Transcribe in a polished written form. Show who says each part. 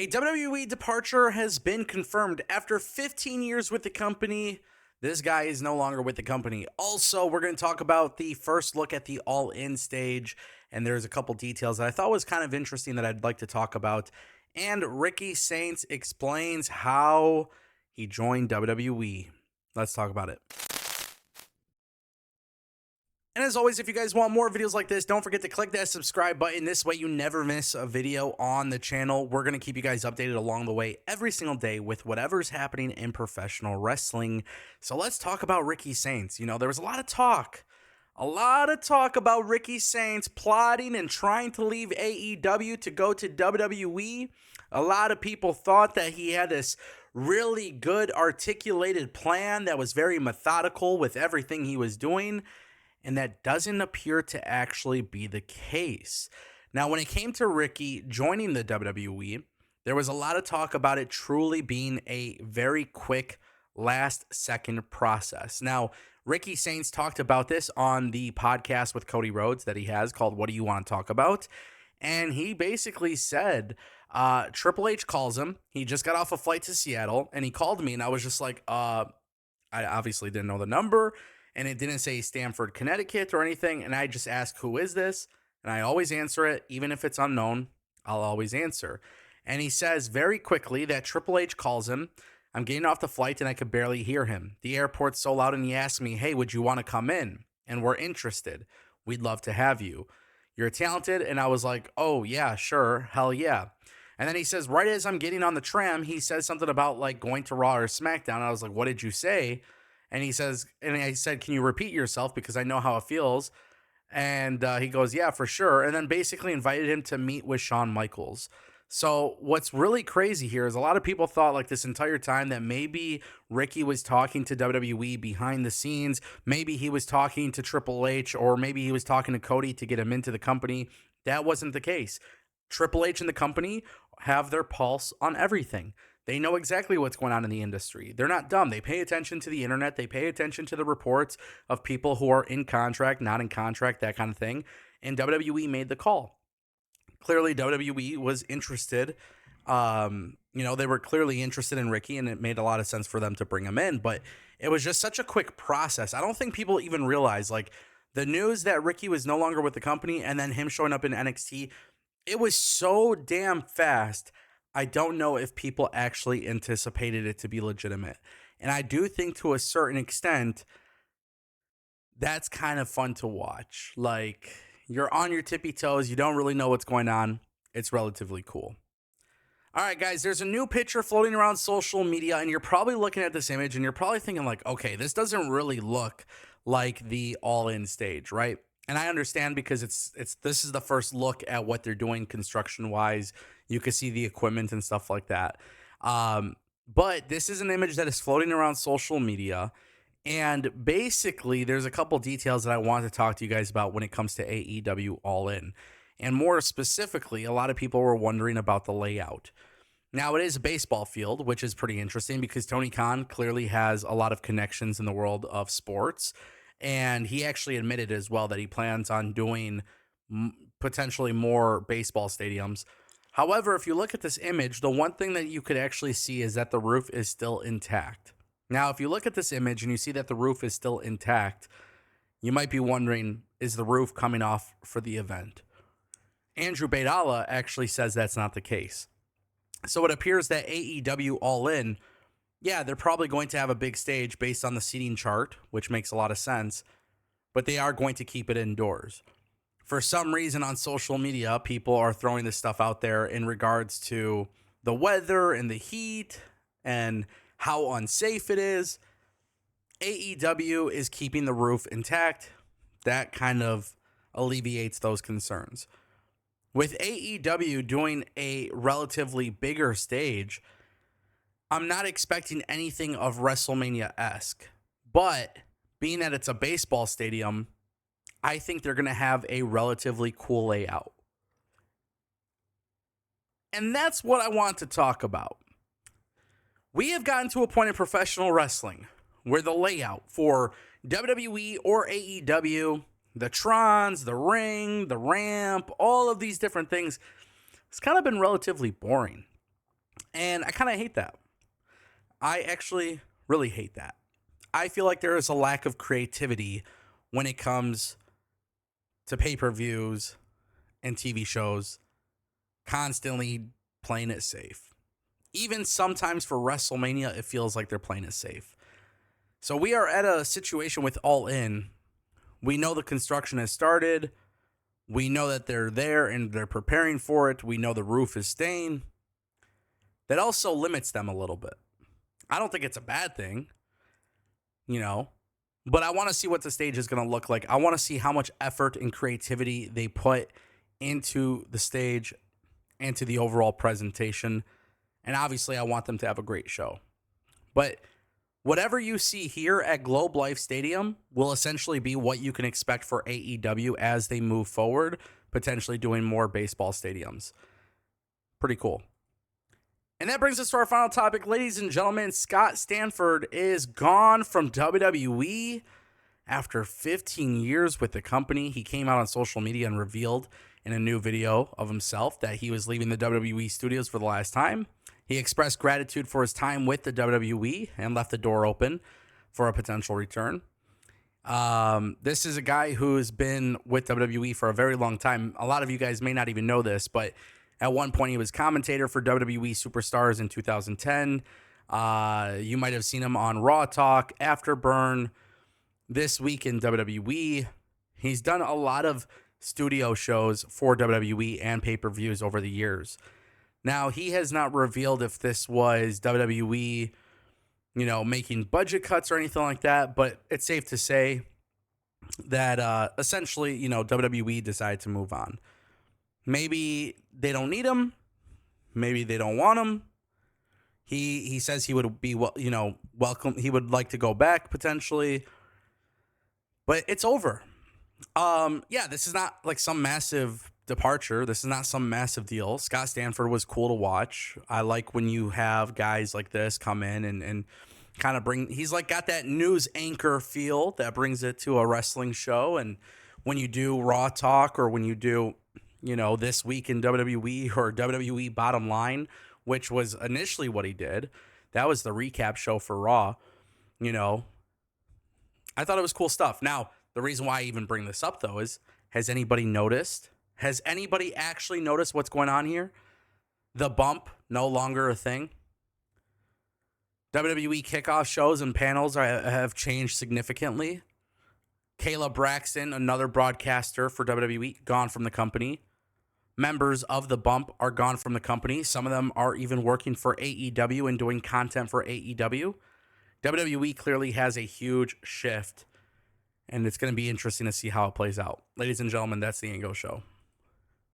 Speaker 1: A WWE departure has been confirmed after 15 years with the company. This guy is no longer with the company. Also, we're going to talk about the first look at the All In stage, and there's a couple details that I thought was kind of interesting that I'd like to talk about. And Ricky Saints explains how he joined WWE. Let's talk about it. And as always, if you guys want more videos like this, don't forget to click that subscribe button. This way you never miss a video on the channel. We're going to keep you guys updated along the way every single day with whatever's happening in professional wrestling. So let's talk about Ricky Saints. You know, there was a lot of talk about Ricky Saints plotting and trying to leave AEW to go to WWE. A lot of people thought that he had this really good articulated plan that was very methodical with everything he was doing. And that doesn't appear to actually be the case. Now, when it came to Ricky joining the WWE, there was a lot of talk about it truly being a very quick last-second process. Now, Ricky Saints talked about this on the podcast with Cody Rhodes that he has called What Do You Want to Talk About? And he basically said, Triple H calls him. He just got off a flight to Seattle, and he called me, and I was just like, I obviously didn't know the number. And it didn't say Stamford, Connecticut or anything. And I just asked, who is this? And I always answer it. Even if it's unknown, I'll always answer. And he says very quickly that Triple H calls him. I'm getting off the flight and I could barely hear him. The airport's so loud and he asked me, hey, would you want to come in? And we're interested. We'd love to have you. You're talented. And I was like, oh, yeah, sure. Hell yeah. And then he says, right as I'm getting on the tram, he says something about like going to Raw or SmackDown. I was like, what did you say? And he says, and I said, can you repeat yourself? Because I know how it feels. And he goes, yeah, for sure. And then basically invited him to meet with Shawn Michaels. So what's really crazy here is a lot of people thought like this entire time that maybe Ricky was talking to WWE behind the scenes. Maybe he was talking to Triple H, or maybe he was talking to Cody to get him into the company. That wasn't the case. Triple H and the company have their pulse on everything. They know exactly what's going on in the industry. They're not dumb. They pay attention to the internet. They pay attention to the reports of people who are in contract, not in contract, that kind of thing. And WWE made the call. Clearly, WWE was interested. They were clearly interested in Ricky, and it made a lot of sense for them to bring him in. But it was just such a quick process. I don't think people even realize, like, the news that Ricky was no longer with the company and then him showing up in NXT, it was so damn fast. I don't know if people actually anticipated it to be legitimate. And I do think to a certain extent, that's kind of fun to watch. Like, you're on your tippy toes. You don't really know what's going on. It's relatively cool. All right, guys, there's a new picture floating around social media, and you're probably looking at this image, and you're probably thinking like, okay, this doesn't really look like the All In stage, right? And I understand because this is the first look at what they're doing construction-wise. You can see the equipment and stuff like that. But this is an image that is floating around social media. And basically, there's a couple details that I want to talk to you guys about when it comes to AEW All In. And more specifically, a lot of people were wondering about the layout. Now, it is a baseball field, which is pretty interesting because Tony Khan clearly has a lot of connections in the world of sports. And he actually admitted as well that he plans on doing potentially more baseball stadiums. However, if you look at this image, the one thing that you could actually see is that the roof is still intact. Now, if you look at this image and you see that the roof is still intact, you might be wondering, is the roof coming off for the event? Andrew Baidala actually says that's not the case. So it appears that AEW All In, yeah, they're probably going to have a big stage based on the seating chart, which makes a lot of sense, but they are going to keep it indoors. For some reason on social media, people are throwing this stuff out there in regards to the weather and the heat and how unsafe it is. AEW is keeping the roof intact. That kind of alleviates those concerns. With AEW doing a relatively bigger stage, I'm not expecting anything of WrestleMania-esque, but being that it's a baseball stadium, I think they're going to have a relatively cool layout. And that's what I want to talk about. We have gotten to a point in professional wrestling where the layout for WWE or AEW, the Trons, the ring, the ramp, all of these different things, it's kind of been relatively boring. And I kind of hate that. I actually really hate that. I feel like there is a lack of creativity when it comes to pay-per-views and TV shows constantly playing it safe. Even sometimes for WrestleMania, it feels like they're playing it safe. So we are at a situation with All In. We know the construction has started. We know that they're there and they're preparing for it. We know the roof is staying. That also limits them a little bit. I don't think it's a bad thing, but I want to see what the stage is going to look like. I want to see how much effort and creativity they put into the stage and to the overall presentation. And obviously, I want them to have a great show. But whatever you see here at Globe Life Stadium will essentially be what you can expect for AEW as they move forward, potentially doing more baseball stadiums. Pretty cool. And that brings us to our final topic, ladies and gentlemen. Scott Stanford is gone from WWE after 15 years with the company. He came out on social media and revealed in a new video of himself that he was leaving the WWE studios for the last time. He expressed gratitude for his time with the WWE and left the door open for a potential return. This is a guy who's been with WWE for a very long time. A lot of you guys may not even know this, but at one point he was commentator for WWE Superstars in 2010. You might have seen him on Raw Talk, Afterburn, This Week in WWE. He's done a lot of studio shows for WWE and pay-per-views over the years. Now, he has not revealed if this was WWE, making budget cuts or anything like that, but it's safe to say that essentially, WWE decided to move on. Maybe they don't need him. Maybe they don't want him. He says he would be, welcome. He would like to go back potentially, but it's over. This is not like some massive departure. This is not some massive deal. Scott Stanford was cool to watch. I like when you have guys like this come in and kind of he's like got that news anchor feel that brings it to a wrestling show. And when you do Raw Talk or when you do, This Week in WWE or WWE Bottom Line, which was initially what he did, that was the recap show for Raw, I thought it was cool stuff. Now, the reason why I even bring this up, though, is has anybody noticed? Has anybody actually noticed what's going on here? The bump, no longer a thing. WWE kickoff shows and panels have changed significantly. Kayla Braxton, another broadcaster for WWE, gone from the company. Members of the bump are gone from the company. Some of them are even working for AEW and doing content for AEW. WWE clearly has a huge shift, and it's going to be interesting to see how it plays out. Ladies and gentlemen, that's the Ango Show.